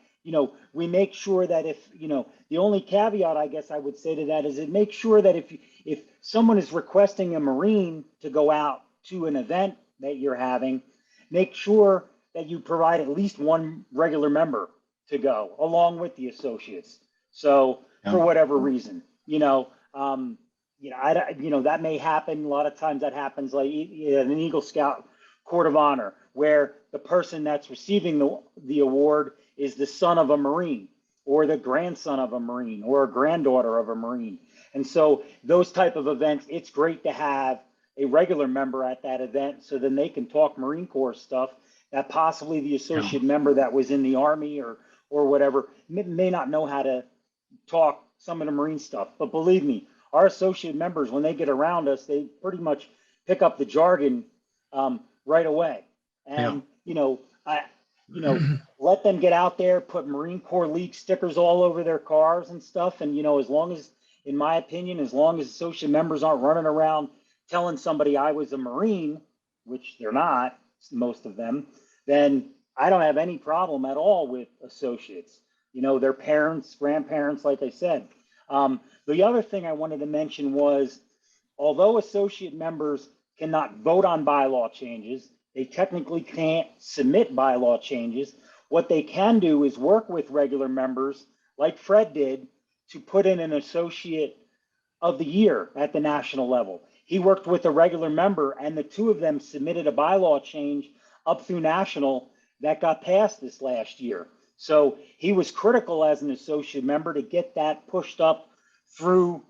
we make sure that if, the only caveat I guess I would say to that is it makes sure that if someone is requesting a Marine to go out to an event that you're having, make sure that you provide at least one regular member to go along with the associates. So for whatever reason, that may happen. A lot of times that happens, like an Eagle Scout Court of Honor, where the person that's receiving the award is the son of a Marine, or the grandson of a Marine, or a granddaughter of a Marine. And so those type of events, it's great to have a regular member at that event, so then they can talk Marine Corps stuff that possibly the associate member that was in the Army or whatever may not know how to talk some of the Marine stuff. But believe me, our associate members, when they get around us, they pretty much pick up the jargon right away. And you know, let them get out there, put Marine Corps League stickers all over their cars and stuff. And, you know, as long as, in my opinion, as long as associate members aren't running around telling somebody I was a Marine, which they're not, most of them, then I don't have any problem at all with associates. You know, their parents, grandparents, like I said. The other thing I wanted to mention was, although associate members cannot vote on bylaw changes, they technically can't submit bylaw changes. What they can do is work with regular members, like Fred did, to put in an associate of the year at the national level. He worked with a regular member, and the two of them submitted a bylaw change up through national that got passed this last year. So he was critical as an associate member to get that pushed up through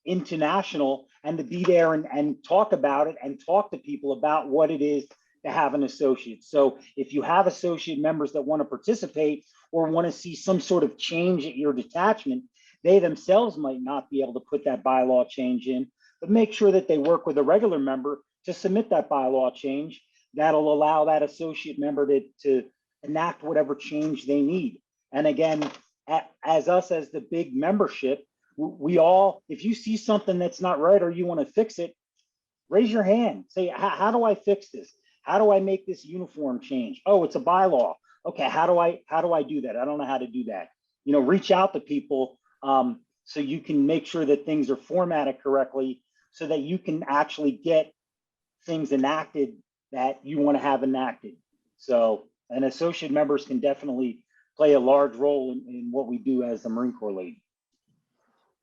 into national and to be there and talk about it and talk to people about what it is to have an associate. So if you have associate members that want to participate or want to see some sort of change at your detachment, they themselves might not be able to put that bylaw change in, but make sure that they work with a regular member to submit that bylaw change. That'll allow that associate member to enact whatever change they need. And again, as us, as the big membership, we all, if you see something that's not right or you want to fix it, raise your hand. Say, how do I fix this? How do I make this uniform change? Oh, it's a bylaw. Okay, how do I do that? I don't know how to do that. You know, reach out to people so you can make sure that things are formatted correctly so that you can actually get things enacted that you want to have enacted. So, and associate members can definitely play a large role in what we do as the Marine Corps League.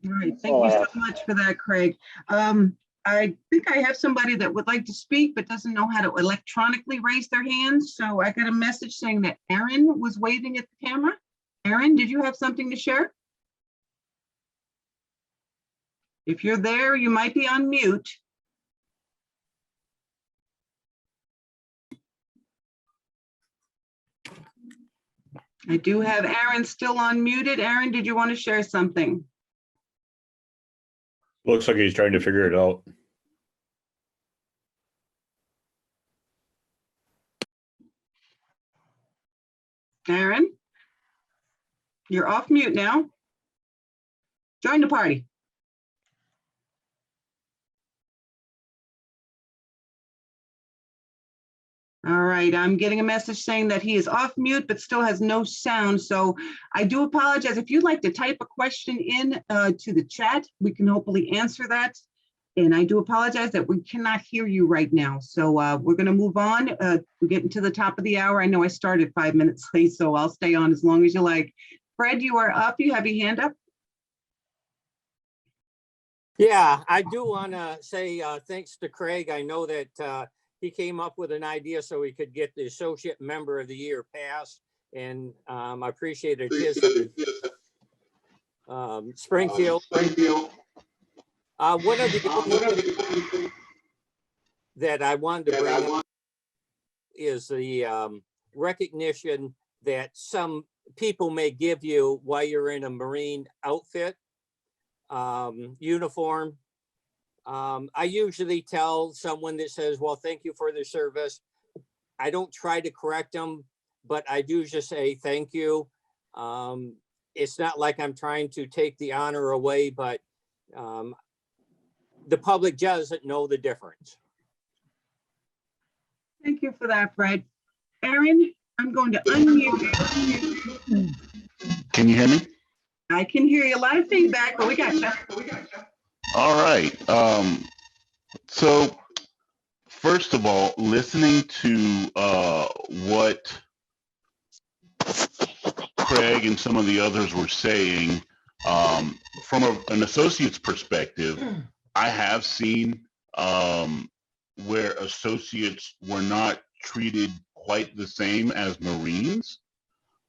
All right, That's thank all you I so have. much for that, Craig. I think I have somebody that would like to speak but doesn't know how to electronically raise their hands. So I got a message saying that Aaron was waving at the camera. Aaron, did you have something to share? If you're there, you might be on mute. I do have Aaron still unmuted. Aaron, did you want to share something? Looks like he's trying to figure it out. Aaron, you're off mute now. Join the party. All right, I'm getting a message saying that he is off mute but still has no sound. So I do apologize. If you'd like to type a question in to the chat, we can hopefully answer that. And I do apologize that we cannot hear you right now. So we're going to move on. We're getting to the top of the hour. I know I started 5 minutes late, so I'll stay on as long as you like. Fred, you are up. You have your hand up. Yeah, I do want to say thanks to Craig. I know that he came up with an idea so he could get the Associate Member of the Year pass, and I appreciated his Springfield. One of the that I wanted to bring up is the recognition that some people may give you while you're in a Marine outfit, uniform. I usually tell someone that says, well, thank you for their service. I don't try to correct them, but I do just say thank you. It's not like I'm trying to take the honor away, but the public doesn't know the difference. Thank you for that, Fred. Aaron, I'm going to unmute you. Can you hear me? I can hear you. A lot of feedback, but we got you. All right. So first of all, listening to what Craig and some of the others were saying, from an associate's perspective, I have seen where associates were not treated quite the same as Marines.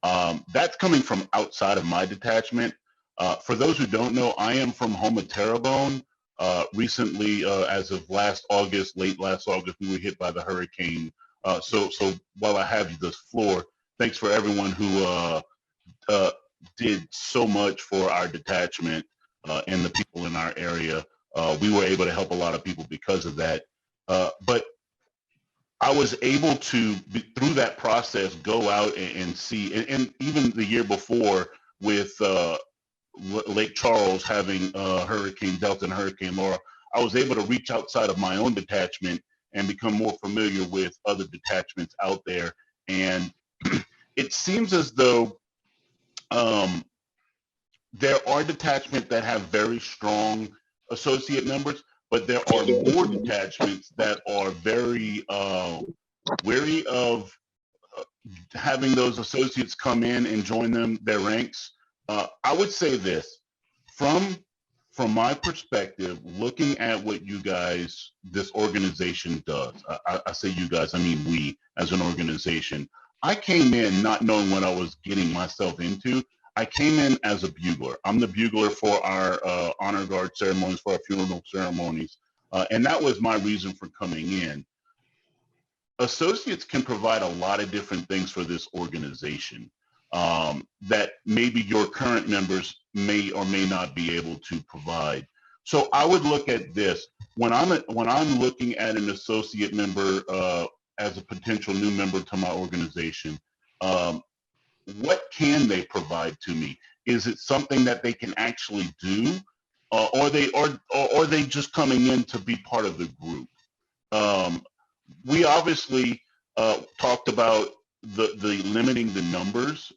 That's coming from outside of my detachment. For those who don't know, I am from home of Terrebonne. Recently, as of last August, late last August, we were hit by the hurricane. So while I have you this floor, thanks for everyone who did so much for our detachment and the people in our area. We were able to help a lot of people because of that. But I was able to, through that process, go out and see, and even the year before with Lake Charles having Hurricane Delta and Hurricane Laura, I was able to reach outside of my own detachment and become more familiar with other detachments out there. And it seems as though there are detachments that have very strong associate members, but there are more detachments that are very wary of having those associates come in and join their ranks. I would say this, from my perspective, looking at what you guys, this organization does, I say you guys, I mean we as an organization. I came in not knowing what I was getting myself into. I came in as a bugler. I'm the bugler for our honor guard ceremonies, for our funeral ceremonies. And that was my reason for coming in. Associates can provide a lot of different things for this organization that maybe your current members may or may not be able to provide. So I would look at this when I'm looking at an associate member as a potential new member to my organization. What can they provide to me? Is it something that they can actually do, or are they just coming in to be part of the group? We obviously talked about the limiting the numbers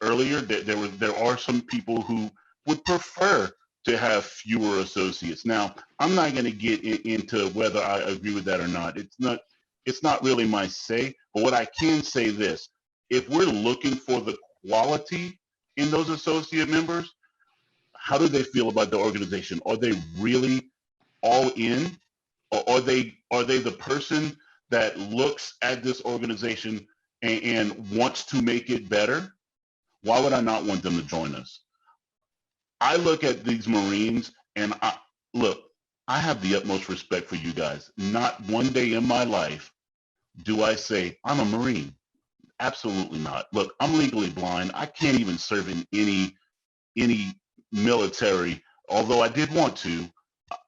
earlier. There are some people who would prefer to have fewer associates. Now, I'm not going to get into whether I agree with that or not. It's not really my say. But what I can say this: if we're looking for the quality in those associate members, how do they feel about the organization? Are they really all in? Or are they the person that looks at this organization and wants to make it better? Why would I not want them to join us? I look at these Marines and I have the utmost respect for you guys. Not one day in my life do I say, I'm a Marine. Absolutely not. Look, I'm legally blind. I can't even serve in any military. Although I did want to,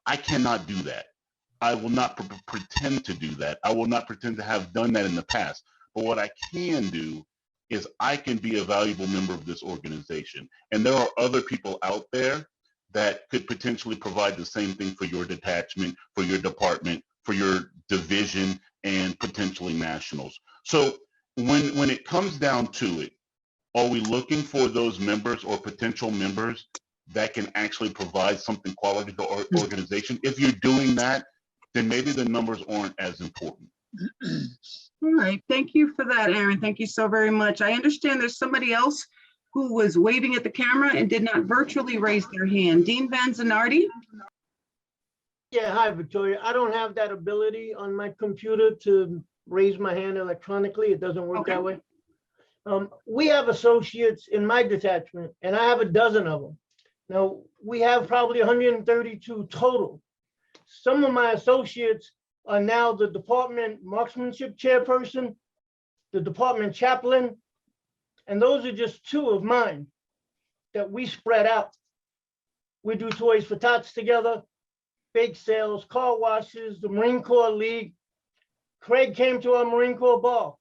I cannot do that. I will not pretend to do that. I will not pretend to have done that in the past. But what I can do is I can be a valuable member of this organization. And there are other people out there that could potentially provide the same thing for your detachment, for your department, for your division, and potentially nationals. So when it comes down to it, are we looking for those members or potential members that can actually provide something quality to our organization? If you're doing that, then maybe the numbers aren't as important. All right, thank you for that, Aaron. Thank you so very much. I understand there's somebody else who was waving at the camera and did not virtually raise their hand. Dean Van Zanardi? Yeah, hi, Victoria. I don't have that ability on my computer to raise my hand electronically. It doesn't work that way. We have associates in my detachment, and I have a dozen of them. Now, we have probably 132 total. Some of my associates are now the department marksmanship chairperson, the department chaplain, and those are just two of mine that we spread out. We do Toys for Tots together, bake sales, car washes, the Marine Corps League. Craig came to our Marine Corps ball.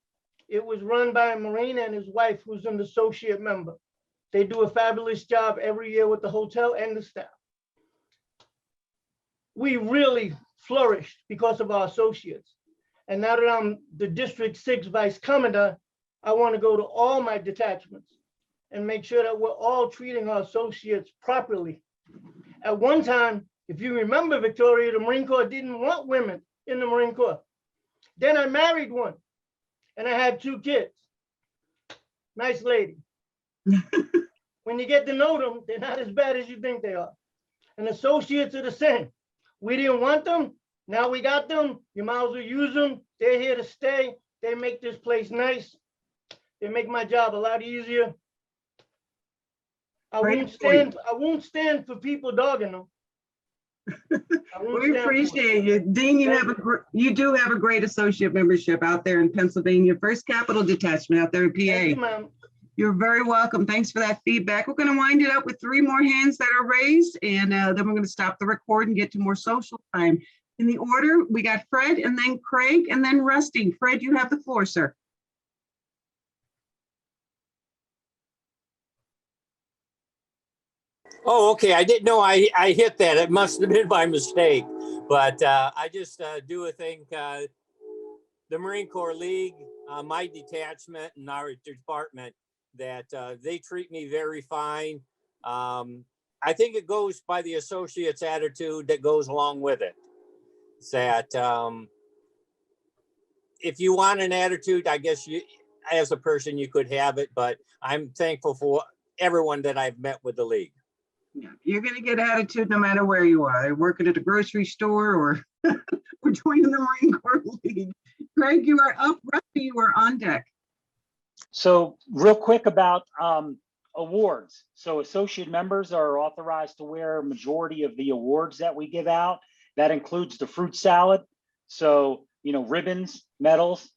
It was run by a Marine and his wife, who's an associate member. They do a fabulous job every year with the hotel and the staff. We really flourished because of our associates. And now that I'm the District 6 Vice Commandant, I want to go to all my detachments and make sure that we're all treating our associates properly. At one time, if you remember, Victoria, the Marine Corps didn't want women in the Marine Corps. Then I married one and I had 2 kids. Nice lady. When you get to know them, they're not as bad as you think they are. And associates are the same. We didn't want them. Now we got them. You might as well use them. They're here to stay. They make this place nice. They make my job a lot easier. I won't stand for people dogging them. We appreciate you. Dean, you do have a great associate membership out there in Pennsylvania, 1st Capital Detachment out there in PA. Thank you, ma'am. You're very welcome. Thanks for that feedback. We're going to wind it up with 3 more hands that are raised, and then we're going to stop the record and get to more social time. In the order, we got Fred and then Craig and then Rusty. Fred, you have the floor, sir. Oh, okay. I didn't know I hit that. It must have been by mistake. But I just do a thing. The Marine Corps League, my detachment and our department, that they treat me very fine. I think it goes by the associate's attitude that goes along with it. It's that if you want an attitude, I guess you, as a person, you could have it. But I'm thankful for everyone that I've met with the league. Yeah, you're going to get attitude no matter where you are. They're working at a grocery store or we're joining the Marine Corps League. Greg, you are up. Rusty, you are on deck. So real quick about awards. So associate members are authorized to wear a majority of the awards that we give out. That includes the fruit salad. So, you know, ribbons, medals.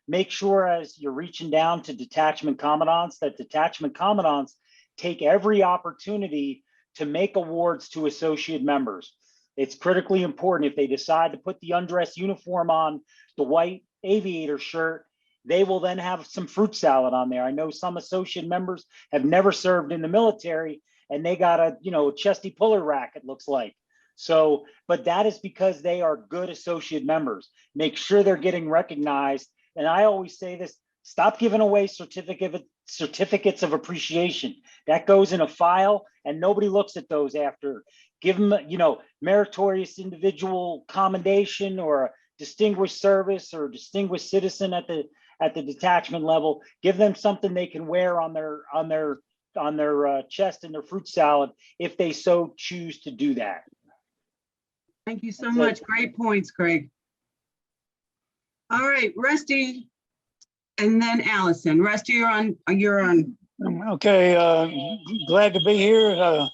Make sure as you're reaching down to detachment commandants that detachment commandants take every opportunity to make awards to associate members. It's critically important. If they decide to put the undress uniform on, the white aviator shirt, they will then have some fruit salad on there. I know some associate members have never served in the military and they got a, you know, chesty puller rack, it looks like. So, but that is because they are good associate members. Make sure they're getting recognized. And I always say this, stop giving away certificates of appreciation. That goes in a file and nobody looks at those after. Give them, you know, meritorious individual commendation or a distinguished service or distinguished citizen at the detachment level. Give them something they can wear on their chest in their fruit salad if they so choose to do that. Thank you so That's much. it. Great points, Greg. All right, Rusty, and then Allison. Rusty, you're on. Okay, glad to be here.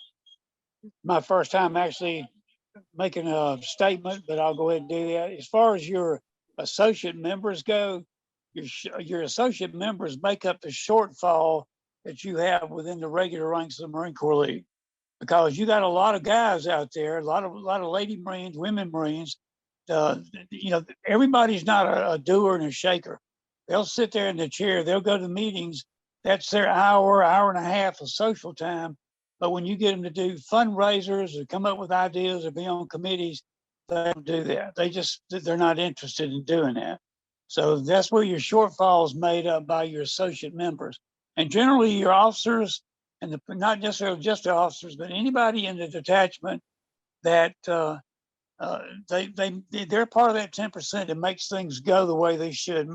My first time actually making a statement, but I'll go ahead and do that. As far as your associate members go, your associate members make up the shortfall that you have within the regular ranks of the Marine Corps League, because you got a lot of guys out there, a lot of lady Marines, women Marines. You know, everybody's not a doer and a shaker. They'll sit there in the chair, they'll go to meetings. That's their hour and a half of social time. But when you get them to do fundraisers or come up with ideas or be on committees, they don't do that. They're not interested in doing that. So that's where your shortfall is made up by your associate members. And generally your officers, and not necessarily just the officers, but anybody in the detachment that they're part of that 10% that makes things go the way they should,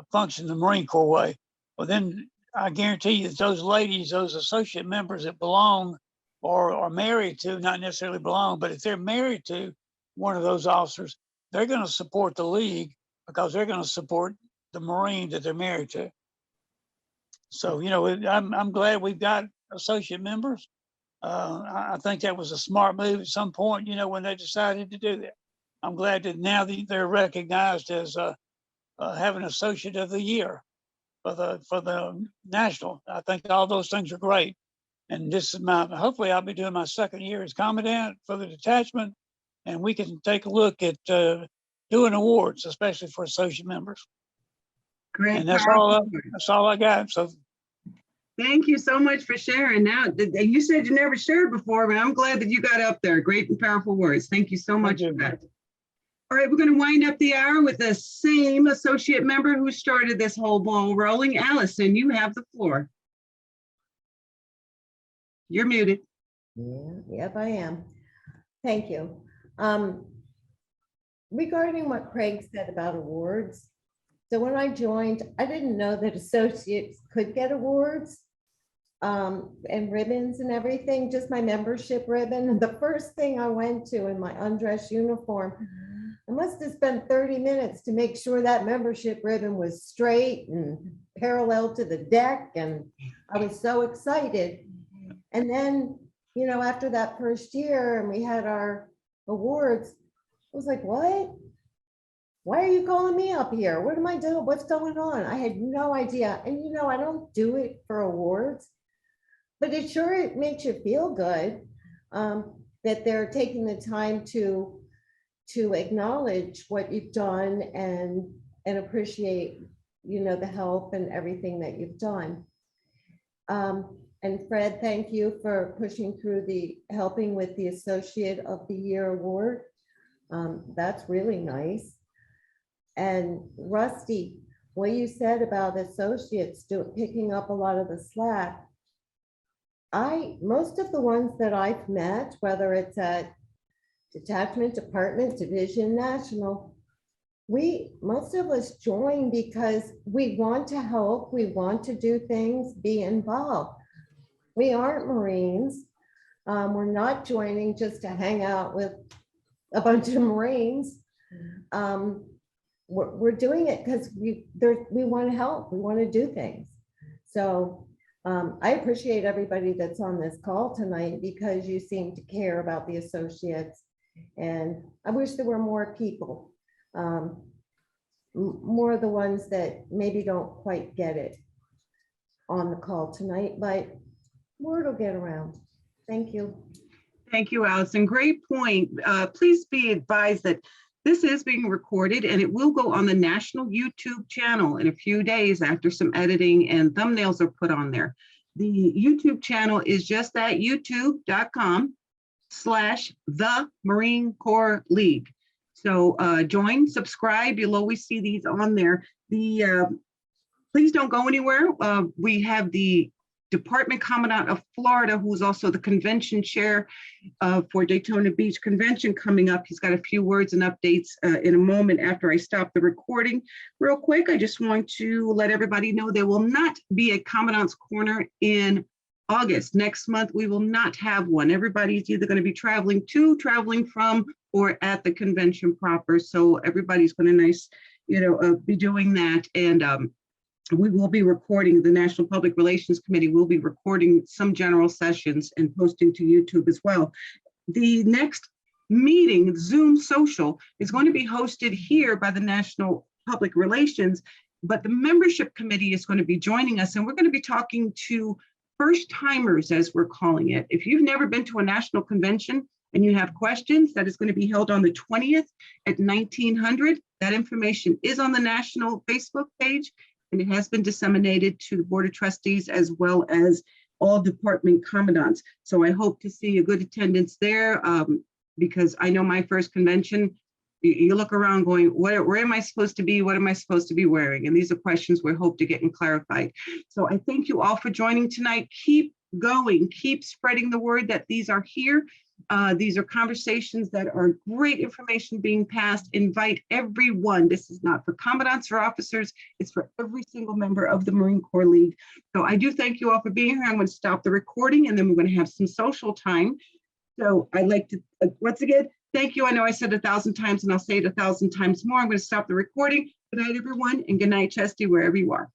function the Marine Corps way. Well, then I guarantee you that those ladies, those associate members that belong or are married to, not necessarily belong, but if they're married to one of those officers, they're going to support the league because they're going to support the Marine that they're married to. So, you know, I'm glad we've got associate members. I think that was a smart move at some point, you know, when they decided to do that. I'm glad that now they're recognized as having associate of the year for the national. I think all those things are great. And this is hopefully I'll be doing my second year as commandant for the detachment, and we can take a look at doing awards, especially for associate members. Great. And that's all I got. So thank you so much for sharing. Now, you said you never shared before, but I'm glad that you got up there. Great and powerful words. Thank you so much for that. All right, we're going to wind up the hour with the same associate member who started this whole ball rolling. Allison, you have the floor. You're muted. Yeah, yep, I am. Thank you. Regarding what Craig said about awards, so when I joined, I didn't know that associates could get awards and ribbons and everything, just my membership ribbon. And the first thing I went to in my undress uniform, I must have spent 30 minutes to make sure that membership ribbon was straight and parallel to the deck. And I was so excited. And then, you know, after that first year and we had our awards, I was like, what? Why are you calling me up here? What am I doing? What's going on? I had no idea. And, you know, I don't do it for awards, but it makes you feel good that they're taking the time to to acknowledge what you've done and appreciate, the help and everything that you've done. And Fred, thank you for pushing through helping with the Associate of the Year award. That's really nice. And Rusty, what you said about associates picking up a lot of the slack. Most of the ones that I've met, whether it's at detachment, department, division, national, most of us join because we want to help, we want to do things, be involved. We aren't Marines. We're not joining just to hang out with a bunch of Marines. We're doing it because we want to help, we want to do things. So I appreciate everybody that's on this call tonight because you seem to care about the associates. And I wish there were more people, more of the ones that maybe don't quite get it on the call tonight, but word will get around. Thank you. Thank you, Allison. Great point. Please be advised that this is being recorded and it will go on the national YouTube channel in a few days after some editing and thumbnails are put on there. The YouTube channel is just at youtube.com/The Marine Corps League. So join, subscribe. You'll always see these on there. Please don't go anywhere. We have the Department Commandant of Florida, who's also the convention chair for Daytona Beach Convention coming up. He's got a few words and updates in a moment after I stop the recording. Real quick, I just want to let everybody know there will not be a Commandant's Corner in August. Next month, we will not have one. Everybody's either going to be traveling to, traveling from, or at the convention proper. So everybody's going to be doing that. And we will be recording, the National Public Relations Committee will be recording some general sessions and posting to YouTube as well. The next meeting, Zoom social, is going to be hosted here by the National Public Relations, but the membership committee is going to be joining us, and we're going to be talking to first timers, as we're calling it. If you've never been to a national convention and you have questions, that is going to be held on the 20th at 1900. That information is on the national Facebook page, and it has been disseminated to the Board of Trustees as well as all department commandants. So I hope to see a good attendance there because I know my first convention, you look around going, where am I supposed to be? What am I supposed to be wearing? And these are questions we hope to get clarified. So I thank you all for joining tonight. Keep going, keep spreading the word that these are here. These are conversations that are great information being passed. Invite everyone. This is not for commandants or officers. It's for every single member of the Marine Corps League. So I do thank you all for being here. I'm going to stop the recording and then we're going to have some social time. So I'd like to, once again, thank you. I know I said 1,000 times and I'll say it 1,000 times more. I'm going to stop the recording. Good night, everyone, and good night, Chesty, wherever you are.